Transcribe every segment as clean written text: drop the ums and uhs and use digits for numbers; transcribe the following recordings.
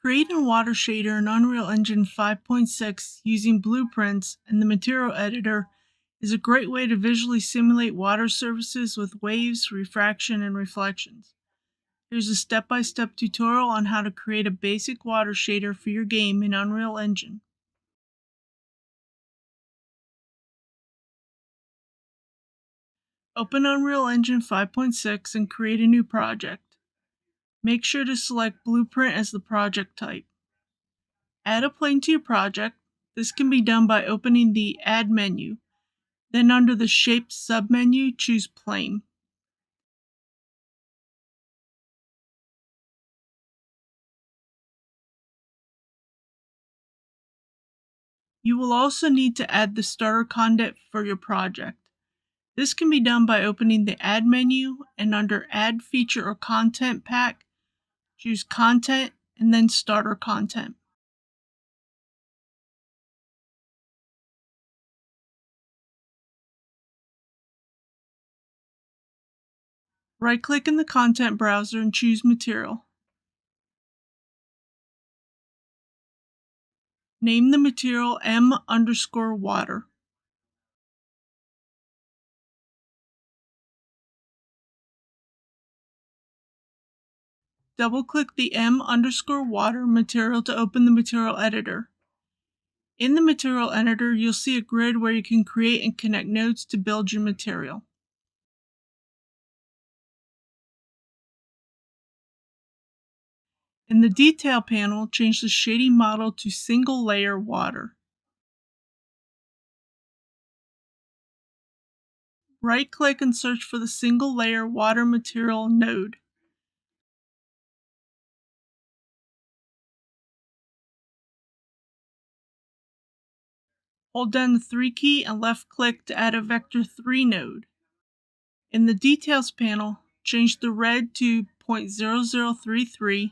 Create a water shader in Unreal Engine 5.6 using blueprints and the material editor is a great way to visually simulate water surfaces with waves, refraction, and reflections. Here's a step-by-step tutorial on how to create a basic water shader for your game in Unreal Engine. Open Unreal Engine 5.6 and create a new project. Make sure to select Blueprint as the project type. Add a plane to your project. This can be done by opening the Add menu. Then under the Shape submenu, choose Plane. You will also need to add the starter content for your project. This can be done by opening the Add menu and under Add Feature or Content Pack, choose Content and then Starter Content. Right-click in the content browser and choose Material. Name the material M_water. Double-click the M_water material to open the material editor. In the material editor, you'll see a grid where you can create and connect nodes to build your material. In the Detail panel, change the shading model to Single Layer Water. Right-click and search for the Single Layer Water material node. Hold down the 3 key and left-click to add a Vector 3 node. In the Details panel, change the red to 0.0033,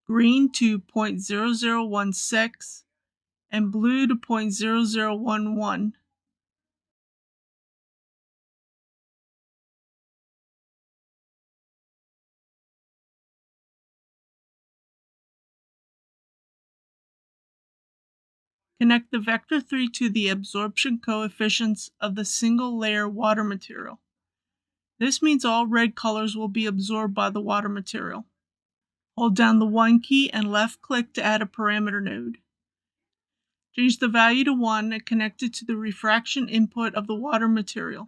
green to 0.0016, and blue to 0.0011. Connect the Vector 3 to the absorption coefficients of the single layer water material. This means all red colors will be absorbed by the water material. Hold down the 1 key and left-click to add a parameter node. Change the value to 1 and connect it to the refraction input of the water material.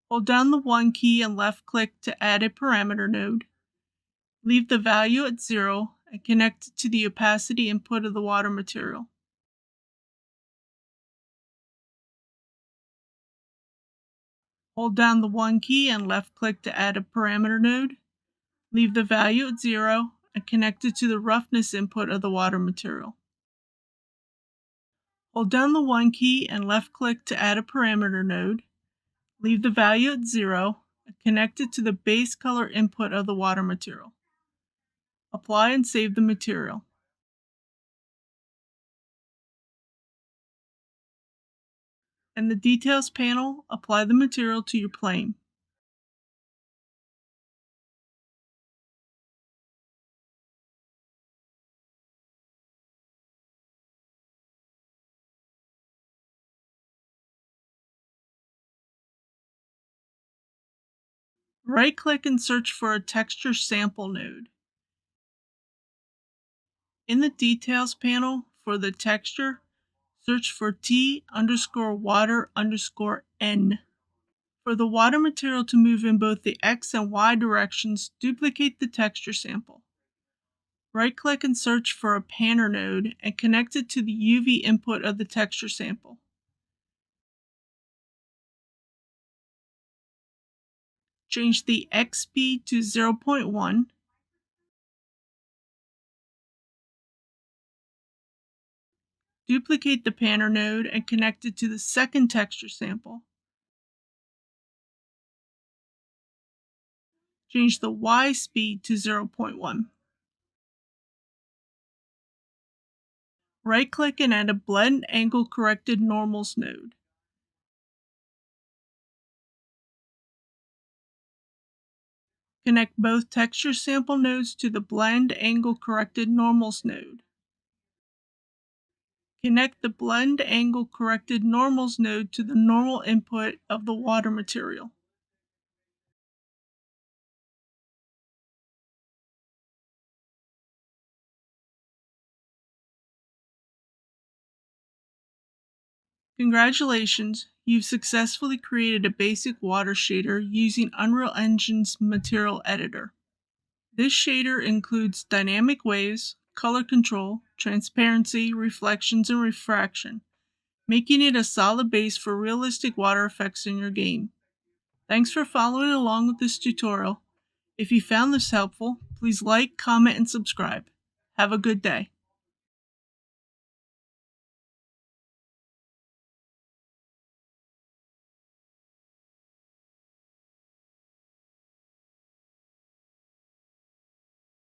Hold down the 1 key and left-click to add a parameter node. Leave the value at 0 and connect it to the opacity input of the water material. Hold down the 1 key and left-click to add a parameter node. Leave the value at 0 and connect it to the roughness input of the water material. Hold down the 1 key and left-click to add a parameter node. Leave the value at 0 and connect it to the base color input of the water material. Apply and save the material. In the Details panel, apply the material to your plane. Right-click and search for a texture sample node. In the Details panel, for the texture, search for T_water_N. For the water material to move in both the X and Y directions, duplicate the texture sample. Right-click and search for a panner node and connect it to the UV input of the texture sample. Change the X speed to 0.1. Duplicate the panner node and connect it to the second texture sample. Change the Y speed to 0.1. Right-click and add a Blend Angle Corrected Normals node. Connect both texture sample nodes to the blend angle corrected normals node. Connect the blend angle corrected normals node to the normal input of the water material. Congratulations, you've successfully created a basic water shader using Unreal Engine's material editor. This shader includes dynamic waves, color control, transparency, reflections, and refraction, making it a solid base for realistic water effects in your game. Thanks for following along with this tutorial. If you found this helpful, please like, comment, and subscribe. Have a good day.